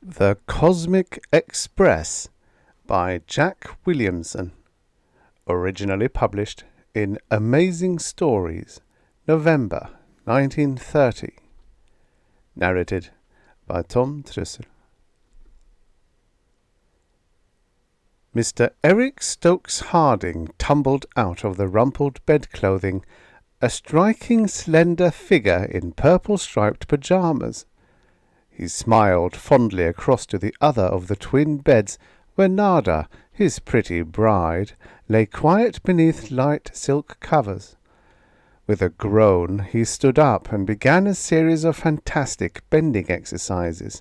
The Cosmic Express by Jack Williamson. Originally published in Amazing Stories, November 1930. Narrated by Tom Trussell. Mr. Eric Stokes Harding tumbled out of the rumpled bedclothing, a striking slender figure in purple-striped pyjamas. He smiled fondly across to the other of the twin beds where Nada, his pretty bride, lay quiet beneath light silk covers. With a groan he stood up and began a series of fantastic bending exercises.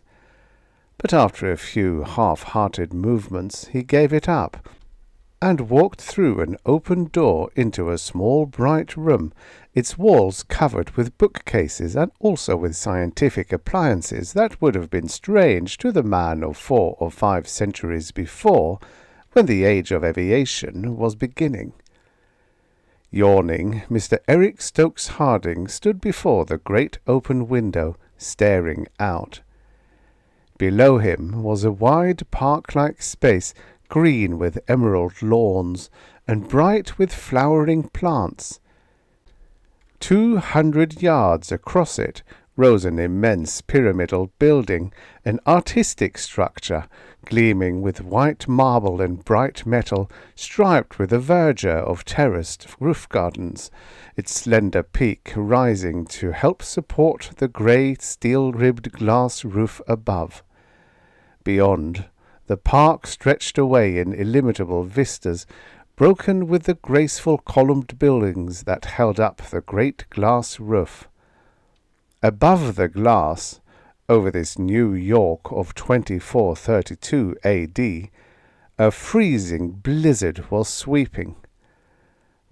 But after a few half-hearted movements he gave it up, and walked through an open door into a small bright room, its walls covered with bookcases and also with scientific appliances that would have been strange to the man of 4 or 5 centuries before, when the age of aviation was beginning. Yawning, Mr. Eric Stokes Harding stood before the great open window, staring out. Below him was a wide park-like space, green with emerald lawns, and bright with flowering plants. 200 yards across it rose an immense pyramidal building, an artistic structure, gleaming with white marble and bright metal, striped with a verdure of terraced roof gardens, its slender peak rising to help support the grey steel-ribbed glass roof above. Beyond, the park stretched away in illimitable vistas, broken with the graceful columned buildings that held up the great glass roof. Above the glass, over this New York of 2432 A.D., a freezing blizzard was sweeping.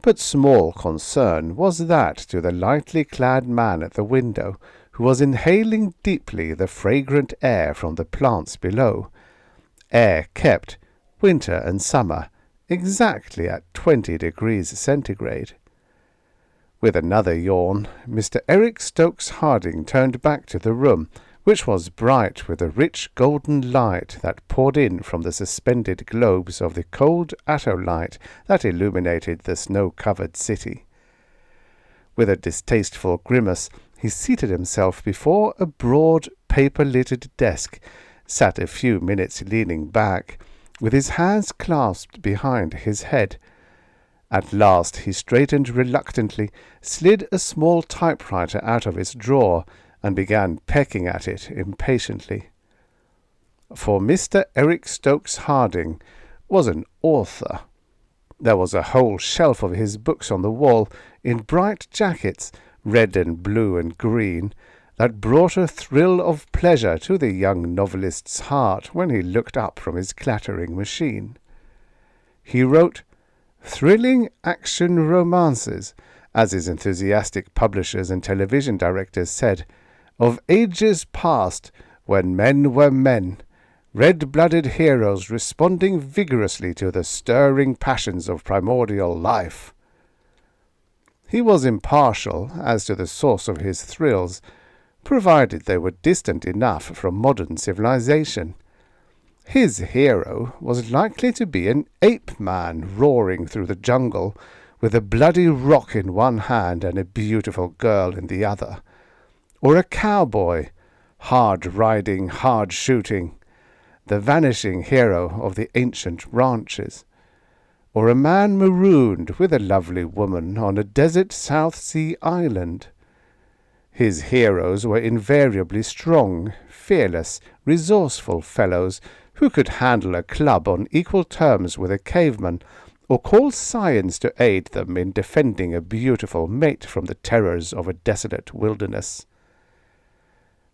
But small concern was that to the lightly clad man at the window, who was inhaling deeply the fragrant air from the plants below. Air kept, winter and summer, exactly at 20 degrees centigrade. With another yawn, Mr. Eric Stokes Harding turned back to the room, which was bright with a rich golden light that poured in from the suspended globes of the cold atolite that illuminated the snow-covered city. With a distasteful grimace, he seated himself before a broad, paper-littered desk, sat a few minutes leaning back, with his hands clasped behind his head. At last he straightened reluctantly, slid a small typewriter out of its drawer, and began pecking at it impatiently. For Mr. Eric Stokes Harding was an author. There was a whole shelf of his books on the wall, in bright jackets, red and blue and green, that brought a thrill of pleasure to the young novelist's heart when he looked up from his clattering machine. He wrote thrilling action romances, as his enthusiastic publishers and television directors said, of ages past, when men were men, red-blooded heroes responding vigorously to the stirring passions of primordial life. He was impartial as to the source of his thrills, provided they were distant enough from modern civilization. His hero was likely to be an ape-man roaring through the jungle, with a bloody rock in one hand and a beautiful girl in the other, or a cowboy, hard-riding, hard-shooting, the vanishing hero of the ancient ranches, or a man marooned with a lovely woman on a desert South Sea island. His heroes were invariably strong, fearless, resourceful fellows who could handle a club on equal terms with a caveman, or call science to aid them in defending a beautiful mate from the terrors of a desolate wilderness.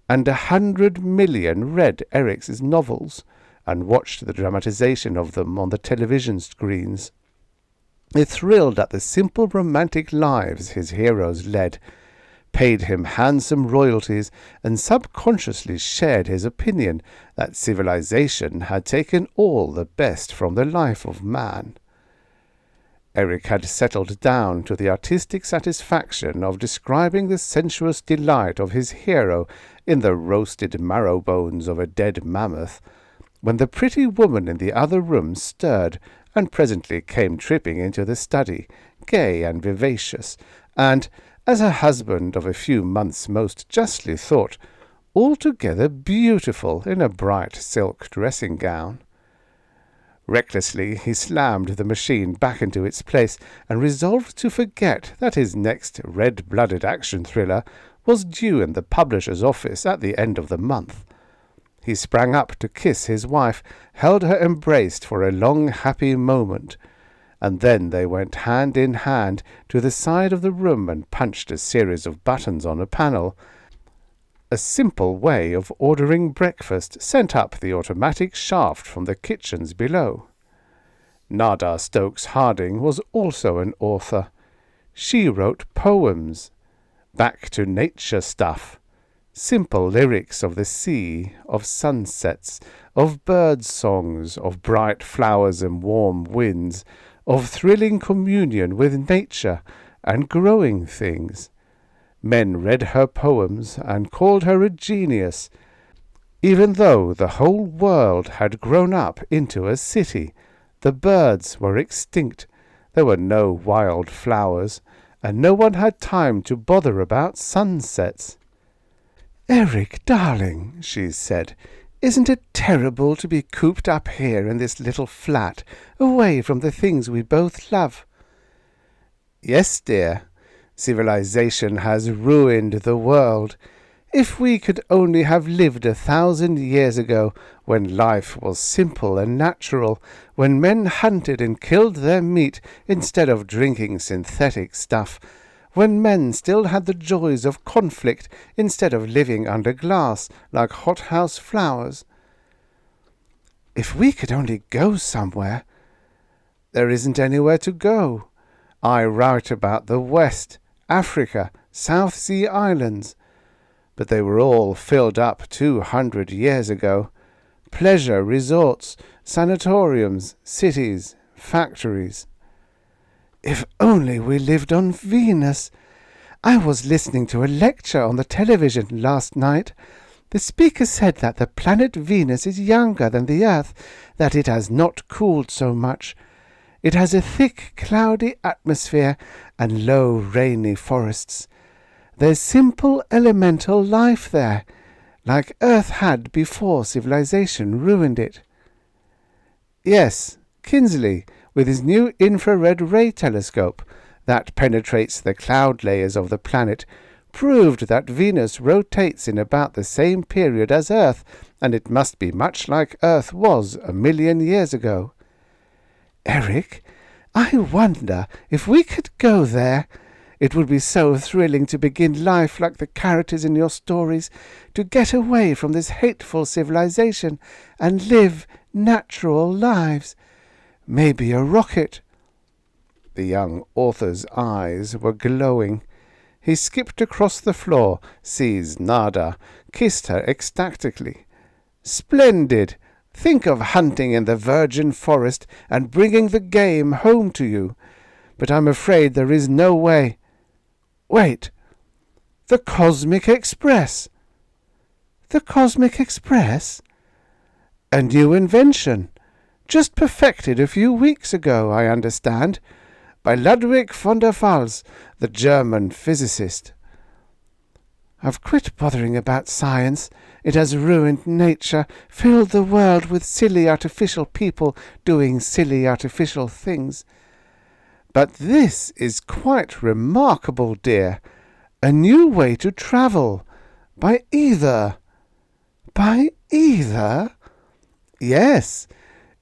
And 100 million read Eric's novels, and watched the dramatization of them on the television screens. They thrilled at the simple romantic lives his heroes led, paid him handsome royalties, and subconsciously shared his opinion that civilization had taken all the best from the life of man. Eric had settled down to the artistic satisfaction of describing the sensuous delight of his hero in the roasted marrow bones of a dead mammoth, when the pretty woman in the other room stirred and presently came tripping into the study, gay and vivacious, and, as her husband of a few months most justly thought, altogether beautiful in a bright silk dressing-gown. Recklessly he slammed the machine back into its place and resolved to forget that his next red-blooded action thriller was due in the publisher's office at the end of the month. He sprang up to kiss his wife, held her embraced for a long happy moment, and then they went hand in hand to the side of the room and punched a series of buttons on a panel. A simple way of ordering breakfast sent up the automatic shaft from the kitchens below. Nada Stokes Harding was also an author. She wrote poems, back to nature stuff, simple lyrics of the sea, of sunsets, of bird songs, of bright flowers and warm winds, of thrilling communion with nature and growing things. Men read her poems and called her a genius, even though the whole world had grown up into a city. The birds were extinct, there were no wild flowers, and no one had time to bother about sunsets. "Eric, darling," she said, "isn't it terrible to be cooped up here in this little flat, away from the things we both love?" "Yes, dear. Civilization has ruined the world. If we could only have lived 1,000 years ago, when life was simple and natural, when men hunted and killed their meat instead of drinking synthetic stuff, when men still had the joys of conflict instead of living under glass like hothouse flowers. If we could only go somewhere. There isn't anywhere to go. I write about the West, Africa, South Sea Islands, but they were all filled up 200 years ago. Pleasure resorts, sanatoriums, cities, factories. If only we lived on Venus. I was listening to a lecture on the television last night. The speaker said that the planet Venus is younger than the Earth, that it has not cooled so much. It has a thick, cloudy atmosphere and low, rainy forests. There's simple, elemental life there, like Earth had before civilization ruined it. Yes, Kinsley, with his new infrared ray telescope that penetrates the cloud layers of the planet, proved that Venus rotates in about the same period as Earth, and it must be much like Earth was 1,000,000 years ago. Eric, I wonder if we could go there. It would be so thrilling to begin life like the characters in your stories, to get away from this hateful civilization and live natural lives. Maybe a rocket. The young author's eyes were glowing. He skipped across the floor, seized Nada, kissed her ecstatically. Splendid! Think of hunting in the virgin forest and bringing the game home to you. But I'm afraid there is no way. Wait. The Cosmic Express. The Cosmic Express? A new invention. Just perfected a few weeks ago, I understand, by Ludwig von der Pfalz, the German physicist. I've quit bothering about science. It has ruined nature, filled the world with silly artificial people doing silly artificial things. But this is quite remarkable, dear. A new way to travel. By ether. By ether? Yes.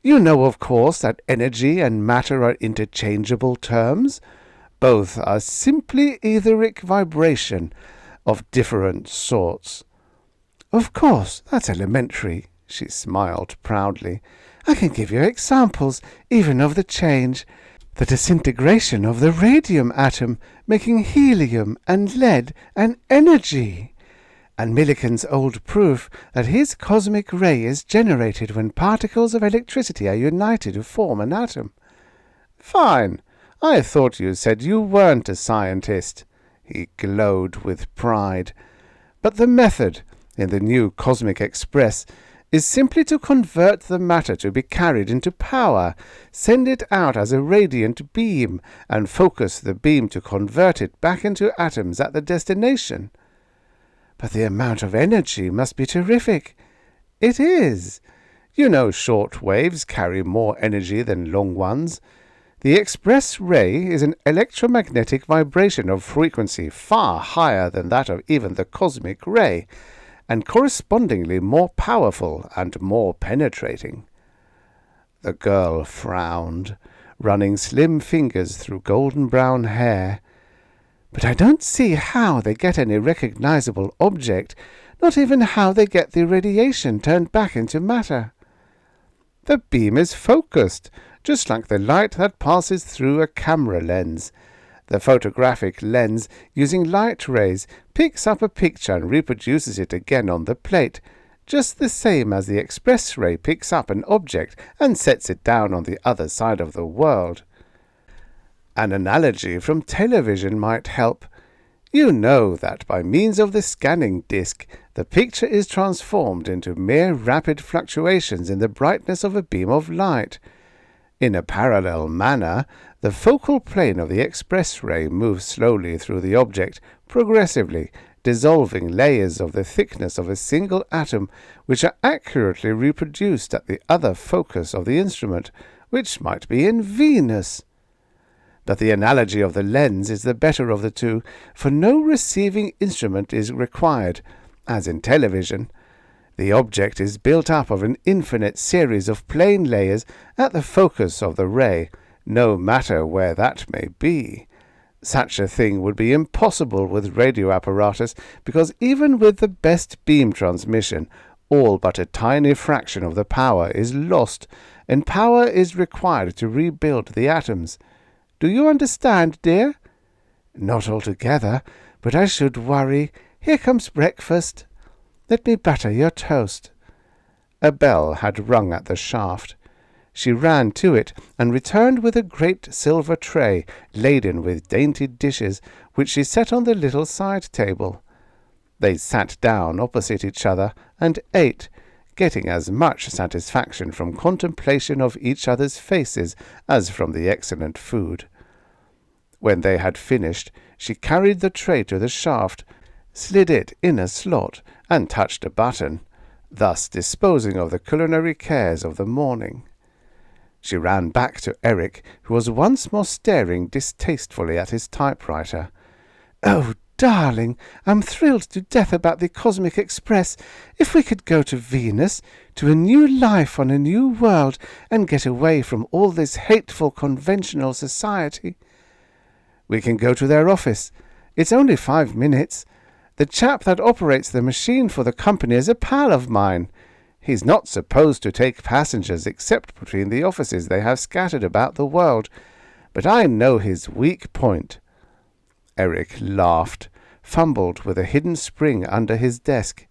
You know, of course, that energy and matter are interchangeable terms. Both are simply etheric vibration of different sorts. Of course, that's elementary, she smiled proudly. I can give you examples, even of the change. The disintegration of the radium atom, making helium and lead and energy. And Millikan's old proof that his cosmic ray is generated when particles of electricity are united to form an atom. Fine. I thought you said you weren't a scientist." He glowed with pride. "But the method in the new Cosmic Express is simply to convert the matter to be carried into power, send it out as a radiant beam, and focus the beam to convert it back into atoms at the destination." "But the amount of energy must be terrific." "It is. You know short waves carry more energy than long ones. The express ray is an electromagnetic vibration of frequency far higher than that of even the cosmic ray, and correspondingly more powerful and more penetrating." The girl frowned, running slim fingers through golden-brown hair. "But I don't see how they get any recognizable object, not even how they get the radiation turned back into matter." "The beam is focused, just like the light that passes through a camera lens. The photographic lens, using light rays, picks up a picture and reproduces it again on the plate, just the same as the express ray picks up an object and sets it down on the other side of the world. An analogy from television might help. You know that by means of the scanning disk, the picture is transformed into mere rapid fluctuations in the brightness of a beam of light. In a parallel manner, the focal plane of the express ray moves slowly through the object, progressively, dissolving layers of the thickness of a single atom, which are accurately reproduced at the other focus of the instrument, which might be in Venus. But the analogy of the lens is the better of the two, for no receiving instrument is required, as in television. The object is built up of an infinite series of plane layers at the focus of the ray, no matter where that may be. Such a thing would be impossible with radio apparatus, because even with the best beam transmission, all but a tiny fraction of the power is lost, and power is required to rebuild the atoms. Do you understand, dear?" "Not altogether, but I should worry. Here comes breakfast. Let me butter your toast." A bell had rung at the shaft. She ran to it and returned with a great silver tray laden with dainty dishes, which she set on the little side table. They sat down opposite each other and ate, getting as much satisfaction from contemplation of each other's faces as from the excellent food. When they had finished, she carried the tray to the shaft, slid it in a slot, and touched a button, thus disposing of the culinary cares of the morning. She ran back to Eric, who was once more staring distastefully at his typewriter. "Oh, darling, I'm thrilled to death about the Cosmic Express. If we could go to Venus, to a new life on a new world, and get away from all this hateful conventional society." "We can go to their office. It's only 5 minutes. The chap that operates the machine for the company is a pal of mine. He's not supposed to take passengers except between the offices they have scattered about the world, but I know his weak point." Eric laughed, fumbled with a hidden spring under his desk.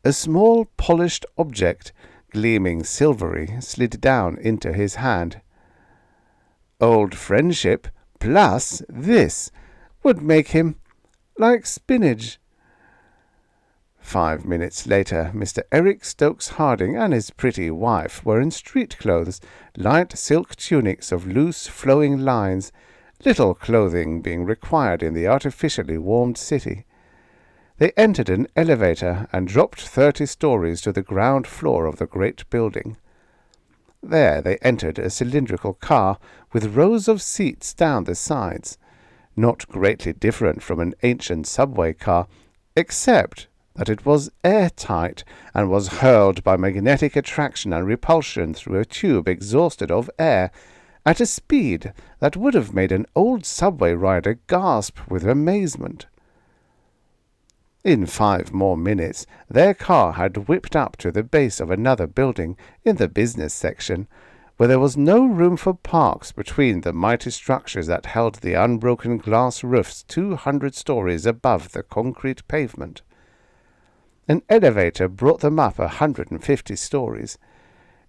A small polished object, gleaming silvery, slid down into his hand. "Old friendship plus this would make him like spinach." 5 minutes later, Mr. Eric Stokes Harding and his pretty wife were in street clothes, light silk tunics of loose flowing lines, little clothing being required in the artificially warmed city. They entered an elevator and dropped 30 stories to the ground floor of the great building. There they entered a cylindrical car with rows of seats down the sides, not greatly different from an ancient subway car, except that it was airtight and was hurled by magnetic attraction and repulsion through a tube exhausted of air at a speed that would have made an old subway rider gasp with amazement. In 5 more minutes, their car had whipped up to the base of another building in the business section, where there was no room for parks between the mighty structures that held the unbroken glass roofs 200 stories above the concrete pavement. An elevator brought them up 150 stories.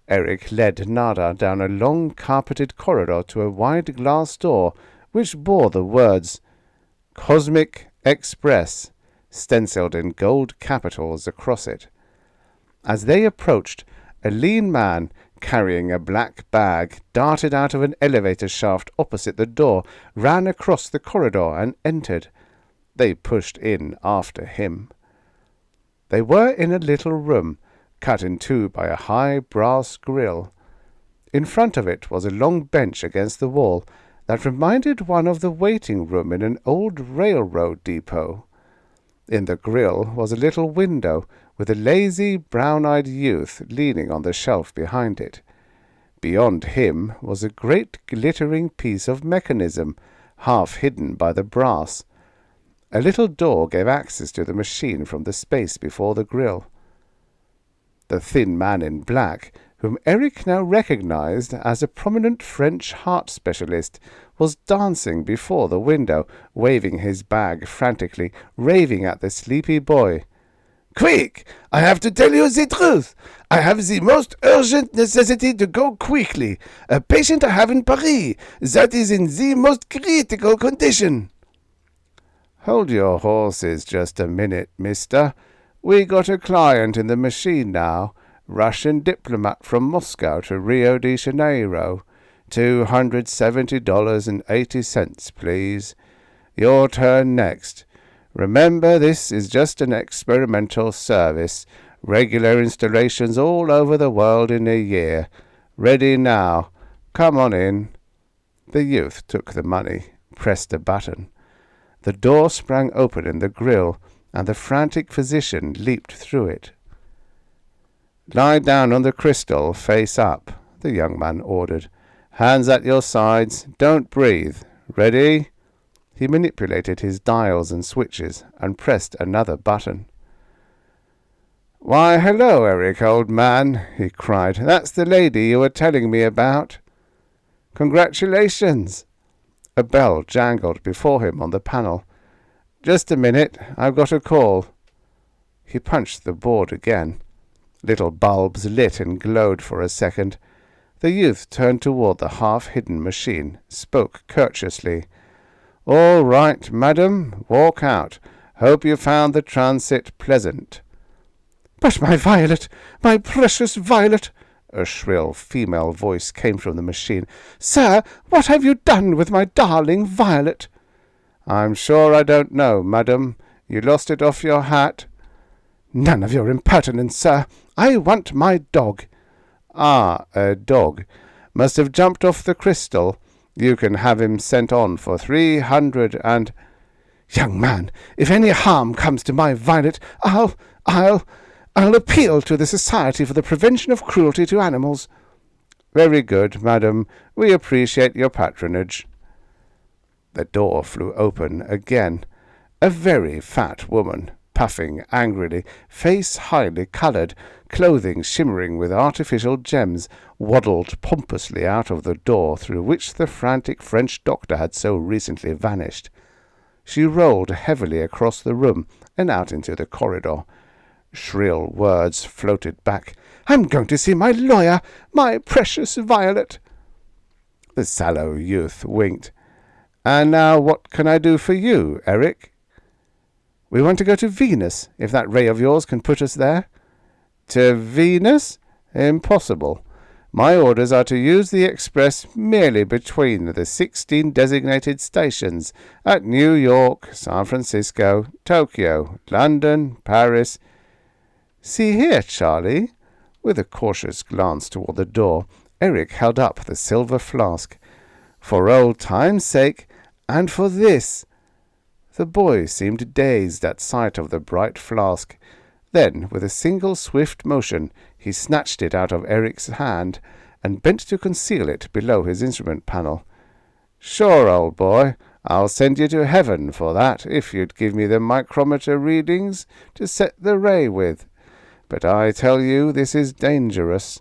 Eric led Nada down a long carpeted corridor to a wide glass door which bore the words Cosmic Express stenciled in gold capitals across it. As they approached, a lean man carrying a black bag darted out of an elevator shaft opposite the door, ran across the corridor and entered. They pushed in after him. They were in a little room, cut in two by a high brass grille. In front of it was a long bench against the wall that reminded one of the waiting room in an old railroad depot. In the grille was a little window with a lazy, brown-eyed youth leaning on the shelf behind it. Beyond him was a great glittering piece of mechanism, half hidden by the brass. A little door gave access to the machine from the space before the grille. The thin man in black, whom Eric now recognized as a prominent French heart specialist, was dancing before the window, waving his bag frantically, raving at the sleepy boy. "Quick! I have to tell you the truth. I have the most urgent necessity to go quickly. A patient I have in Paris that is in the most critical condition." "Hold your horses just a minute, mister. We got a client in the machine now, Russian diplomat from Moscow to Rio de Janeiro. $270.80, please. Your turn next. Remember, this is just an experimental service. Regular installations all over the world in a year. Ready now. Come on in." The youth took the money, pressed a button. The door sprang open in the grille, and the frantic physician leaped through it. "Lie down on the crystal, face up," the young man ordered. "Hands at your sides. Don't breathe. Ready?" He manipulated his dials and switches and pressed another button. "Why, hello, Eric, old man," he cried. "That's the lady you were telling me about." "Congratulations." A bell jangled before him on the panel. "Just a minute. I've got a call." He punched the board again. Little bulbs lit and glowed for a second. The youth turned toward the half-hidden machine, spoke courteously. "All right, madam. Walk out. Hope you found the transit pleasant." "But my Violet, my precious Violet!" A shrill female voice came from the machine. "Sir, what have you done with my darling Violet?" "I'm sure I don't know, madam. You lost it off your hat." "None of your impertinence, sir. I want my dog." "Ah, a dog. Must have jumped off the crystal. You can have him sent on for 300 and—" "Young man, if any harm comes to my Violet, I'll appeal to the Society for the Prevention of Cruelty to Animals." "Very good, madam. We appreciate your patronage." The door flew open again. A very fat woman, puffing angrily, face highly coloured, clothing shimmering with artificial gems, waddled pompously out of the door through which the frantic French doctor had so recently vanished. She rolled heavily across the room and out into the corridor. Shrill words floated back. "I'm going to see my lawyer, my precious Violet." The sallow youth winked. "And now what can I do for you, Eric?" "We want to go to Venus, if that ray of yours can put us there." "To Venus? Impossible. My orders are to use the express merely between the 16 designated stations at New York, San Francisco, Tokyo, London, Paris." "See here, Charlie." With a cautious glance toward the door, Eric held up the silver flask. "For old time's sake, and for this." The boy seemed dazed at sight of the bright flask. Then, with a single swift motion, he snatched it out of Eric's hand and bent to conceal it below his instrument panel. "Sure, old boy, I'll send you to heaven for that, if you'd give me the micrometer readings to set the ray with. But I tell you, this is dangerous.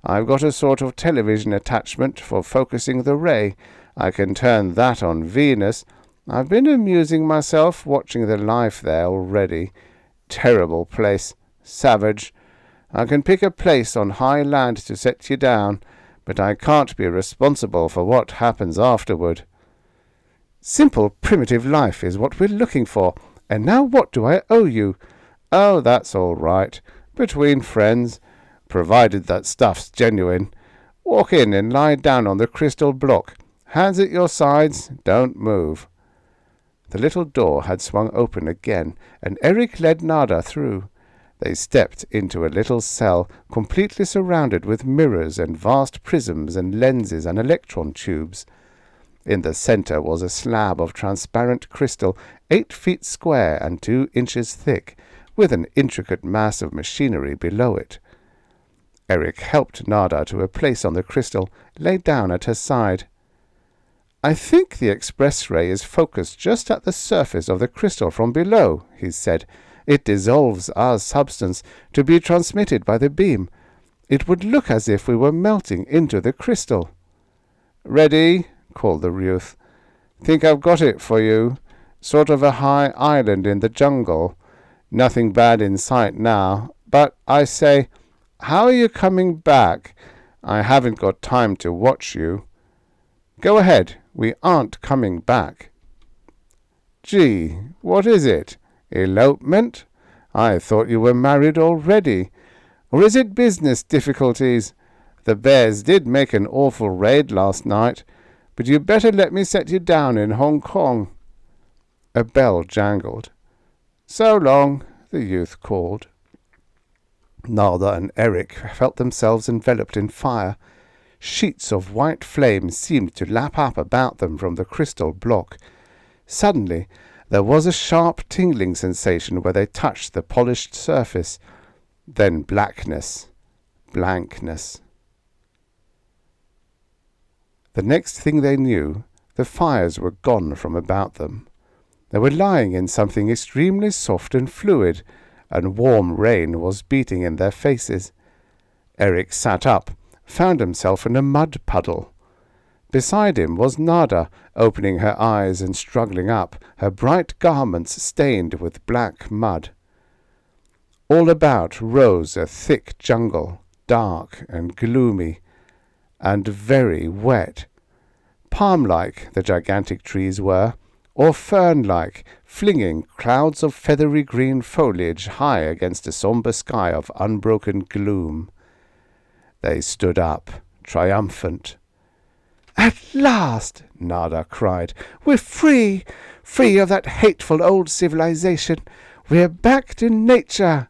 I've got a sort of television attachment for focusing the ray. I can turn that on Venus. I've been amusing myself watching the life there already. Terrible place. Savage. I can pick a place on high land to set you down, but I can't be responsible for what happens afterward. Simple, primitive life is what we're looking for. And now what do I owe you? Oh, that's all right. Between friends, provided that stuff's genuine. Walk in and lie down on the crystal block. Hands at your sides. Don't move. The little door had swung open again, and Eric led Nada through. They stepped into a little cell, completely surrounded with mirrors and vast prisms and lenses and electron tubes. In the centre was a slab of transparent crystal, 8 feet square and 2 inches thick, with an intricate mass of machinery below it. Eric helped Nada to a place on the crystal, lay down at her side. "I think the express ray is focused just at the surface of the crystal from below," he said. "It dissolves our substance to be transmitted by the beam. It would look as if we were melting into the crystal." "Ready?" called the youth. "Think I've got it for you. Sort of a high island in the jungle. Nothing bad in sight now. But, I say, how are you coming back? I haven't got time to watch you." "Go ahead. We aren't coming back." "Gee, what is it? Elopement? I thought you were married already. Or is it business difficulties? The bears did make an awful raid last night, but you better let me set you down in Hong Kong." A bell jangled. "So long," the youth called. Nada and Eric felt themselves enveloped in fire. Sheets of white flame seemed to lap up about them from the crystal block. Suddenly there was a sharp tingling sensation where they touched the polished surface. Then blackness, blankness. The next thing they knew, the fires were gone from about them. They were lying in something extremely soft and fluid, and warm rain was beating in their faces. Eric sat up, found himself in a mud puddle. Beside him was Nada, opening her eyes and struggling up, her bright garments stained with black mud. All about rose a thick jungle, dark and gloomy, and very wet. Palm-like the gigantic trees were, or fern-like, flinging clouds of feathery green foliage high against a sombre sky of unbroken gloom. They stood up, triumphant. "At last," Nada cried, "we're free! Free of that hateful old civilization! We're back to nature!"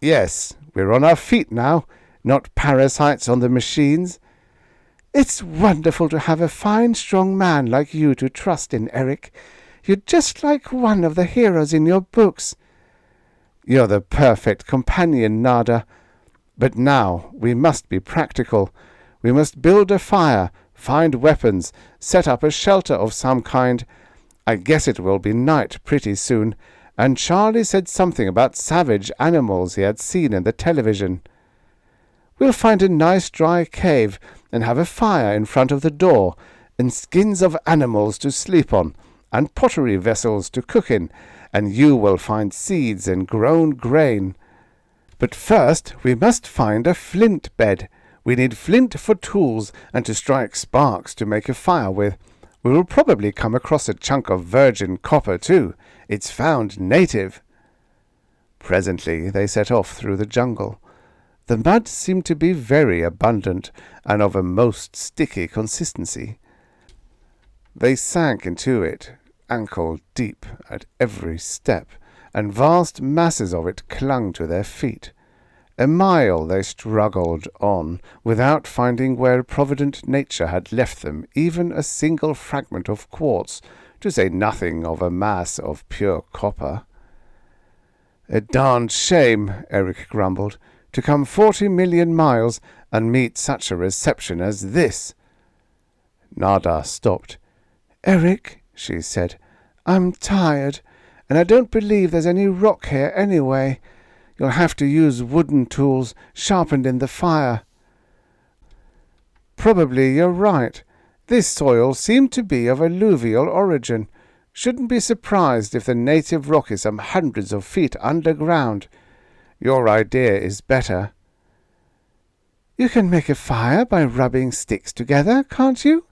"Yes, we're on our feet now, not parasites on the machines." "It's wonderful to have a fine, strong man like you to trust in, Eric. You're just like one of the heroes in your books." "You're the perfect companion, Nada. But now we must be practical. We must build a fire, find weapons, set up a shelter of some kind. I guess it will be night pretty soon, and Charlie said something about savage animals he had seen in the television. We'll find a nice dry cave and have a fire in front of the door, and skins of animals to sleep on, and pottery vessels to cook in, and you will find seeds and grown grain. But first we must find a flint bed. We need flint for tools and to strike sparks to make a fire with. We will probably come across a chunk of virgin copper too. It's found native." Presently they set off through the jungle. The mud seemed to be very abundant and of a most sticky consistency. They sank into it, ankle deep at every step, and vast masses of it clung to their feet. A mile they struggled on, without finding where provident nature had left them even a single fragment of quartz, to say nothing of a mass of pure copper. "A darned shame," Eric grumbled, "to come 40 million miles and meet such a reception as this." Nada stopped. "Eric," she said, "I'm tired, and I don't believe there's any rock here anyway. You'll have to use wooden tools sharpened in the fire." "Probably you're right. This soil seemed to be of alluvial origin. Shouldn't be surprised if the native rock is some hundreds of feet underground. Your idea is better. You can make a fire by rubbing sticks together, can't you?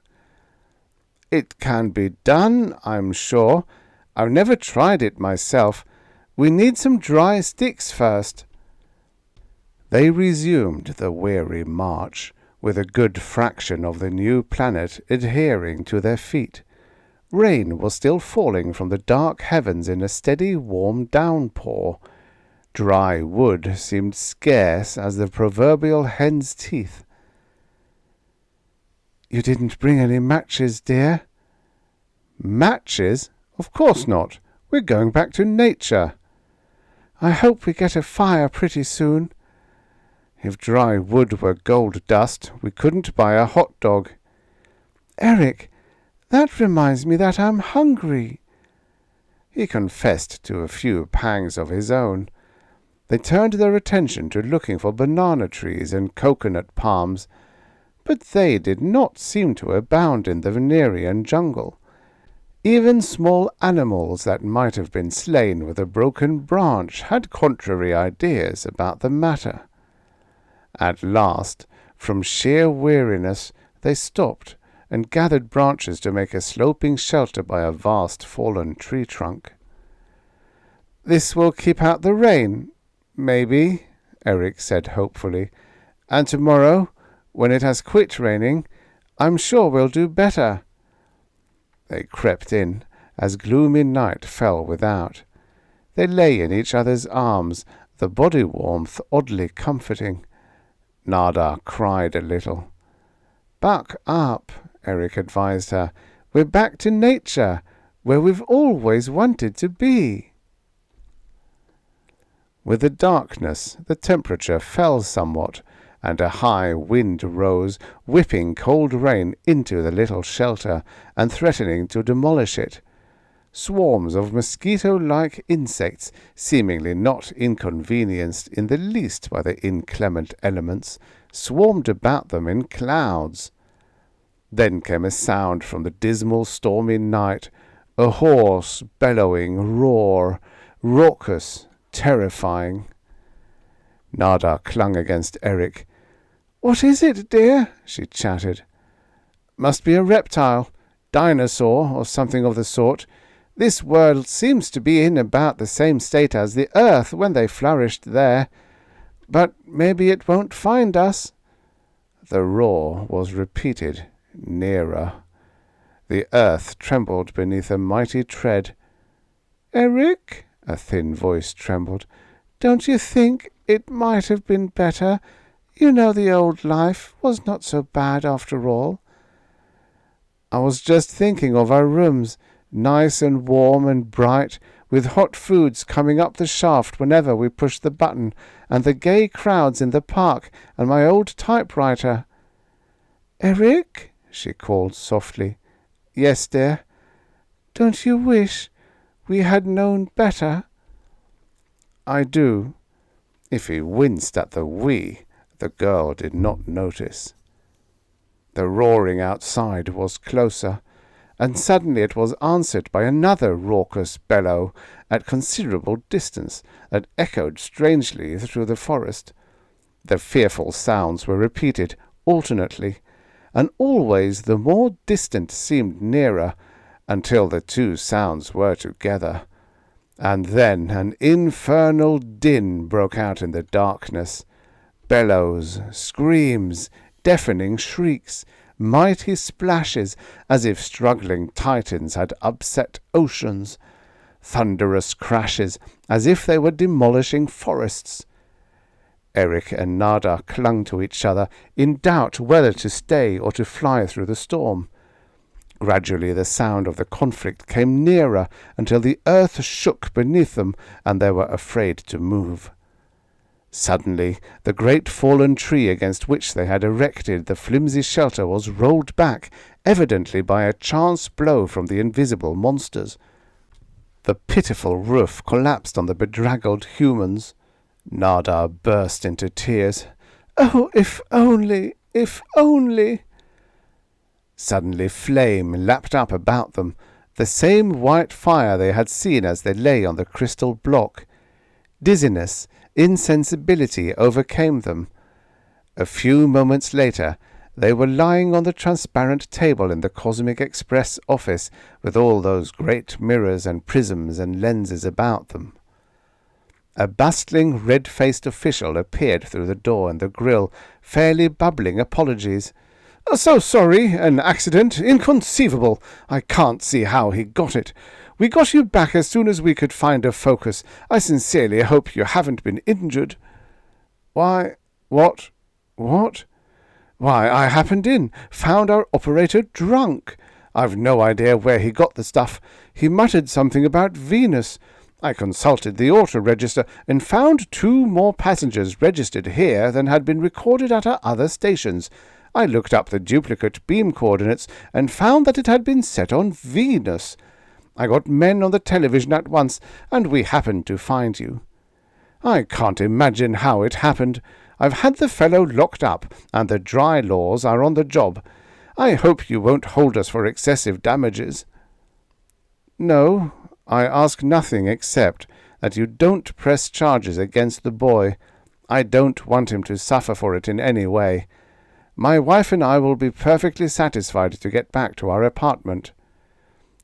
It can be done, I'm sure. I've never tried it myself. We need some dry sticks first. They resumed the weary march, with a good fraction of the new planet adhering to their feet. Rain was still falling from the dark heavens in a steady, warm downpour. Dry wood seemed scarce as the proverbial hen's teeth. You didn't bring any matches, dear? Matches? Of course not. We're going back to nature. I hope we get a fire pretty soon. If dry wood were gold dust, we couldn't buy a hot dog. Eric, that reminds me that I'm hungry. He confessed to a few pangs of his own. They turned their attention to looking for banana trees and coconut palms, but they did not seem to abound in the Venerian jungle. Even small animals that might have been slain with a broken branch had contrary ideas about the matter. At last, from sheer weariness, they stopped and gathered branches to make a sloping shelter by a vast fallen tree trunk. This will keep out the rain, maybe, Eric said hopefully, and tomorrow, when it has quit raining, I'm sure we'll do better. They crept in, as gloomy night fell without. They lay in each other's arms, the body warmth oddly comforting. Nada cried a little. Buck up, Eric advised her. We're back to nature, where we've always wanted to be. With the darkness, the temperature fell somewhat, and a high wind rose, whipping cold rain into the little shelter and threatening to demolish it. Swarms of mosquito-like insects, seemingly not inconvenienced in the least by the inclement elements, swarmed about them in clouds. Then came a sound from the dismal stormy night, a hoarse, bellowing roar, raucous, terrifying. Nada clung against Eric. "What is it, dear?" she chattered. "Must be a reptile, dinosaur, or something of the sort. This world seems to be in about the same state as the earth when they flourished there. But maybe it won't find us." The roar was repeated, nearer. The earth trembled beneath a mighty tread. "Eric," a thin voice trembled, "don't you think it might have been better? You know the old life was not so bad after all." "I was just thinking of our rooms, nice and warm and bright, with hot foods coming up the shaft whenever we pushed the button, and the gay crowds in the park, and my old typewriter." "Eric," she called softly. "Yes, dear." "Don't you wish we had known better?" "I do." If he winced at the "we," the girl did not notice. The roaring outside was closer, and suddenly it was answered by another raucous bellow at considerable distance that echoed strangely through the forest. The fearful sounds were repeated alternately, and always the more distant seemed nearer, until the two sounds were together. And then an infernal din broke out in the darkness. Bellows, screams, deafening shrieks, mighty splashes as if struggling titans had upset oceans, thunderous crashes as if they were demolishing forests. Eric and Nada clung to each other, in doubt whether to stay or to fly through the storm. Gradually the sound of the conflict came nearer until the earth shook beneath them and they were afraid to move. Suddenly the great fallen tree against which they had erected the flimsy shelter was rolled back, evidently by a chance blow from the invisible monsters. The pitiful roof collapsed on the bedraggled humans. Nada burst into tears. "Oh, if only, if only!" Suddenly flame lapped up about them, the same white fire they had seen as they lay on the crystal block. Dizziness, insensibility overcame them. A few moments later, they were lying on the transparent table in the Cosmic Express office with all those great mirrors and prisms and lenses about them. A bustling, red-faced official appeared through the door in the grill, fairly bubbling apologies. "So sorry, an accident, inconceivable. I can't see how he got it. We got you back as soon as we could find a focus. I sincerely hope you haven't been injured." "Why, what? Why, I happened in, found our operator drunk. I've no idea where he got the stuff. He muttered something about Venus. I consulted the auto register and found 2 more passengers registered here than had been recorded at our other stations. I looked up the duplicate beam coordinates and found that it had been set on Venus. I got men on the television at once, and we happened to find you. I can't imagine how it happened. I've had the fellow locked up, and the dry laws are on the job. I hope you won't hold us for excessive damages." "No, I ask nothing except that you don't press charges against the boy. I don't want him to suffer for it in any way. My wife and I will be perfectly satisfied to get back to our apartment."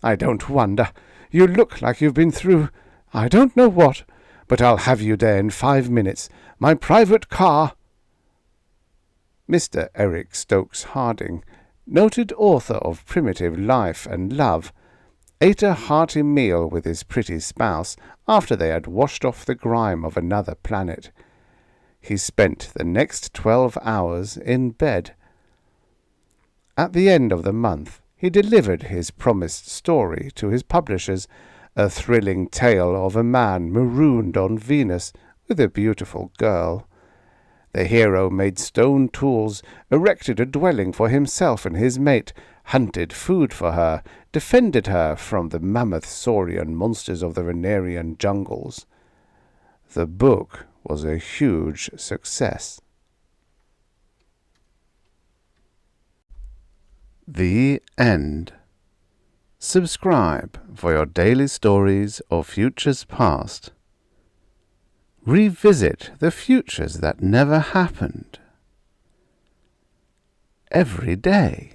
"I don't wonder. You look like you've been through I don't know what, but I'll have you there in 5 minutes. My private car." Mr. Eric Stokes Harding, noted author of Primitive Life and Love, ate a hearty meal with his pretty spouse after they had washed off the grime of another planet. He spent the next 12 hours in bed. At the end of the month, he delivered his promised story to his publishers, a thrilling tale of a man marooned on Venus with a beautiful girl. The hero made stone tools, erected a dwelling for himself and his mate, hunted food for her, defended her from the mammoth saurian monsters of the Venerian jungles. The book was a huge success. The end. Subscribe for your daily stories of futures past. Revisit the futures that never happened. Every day.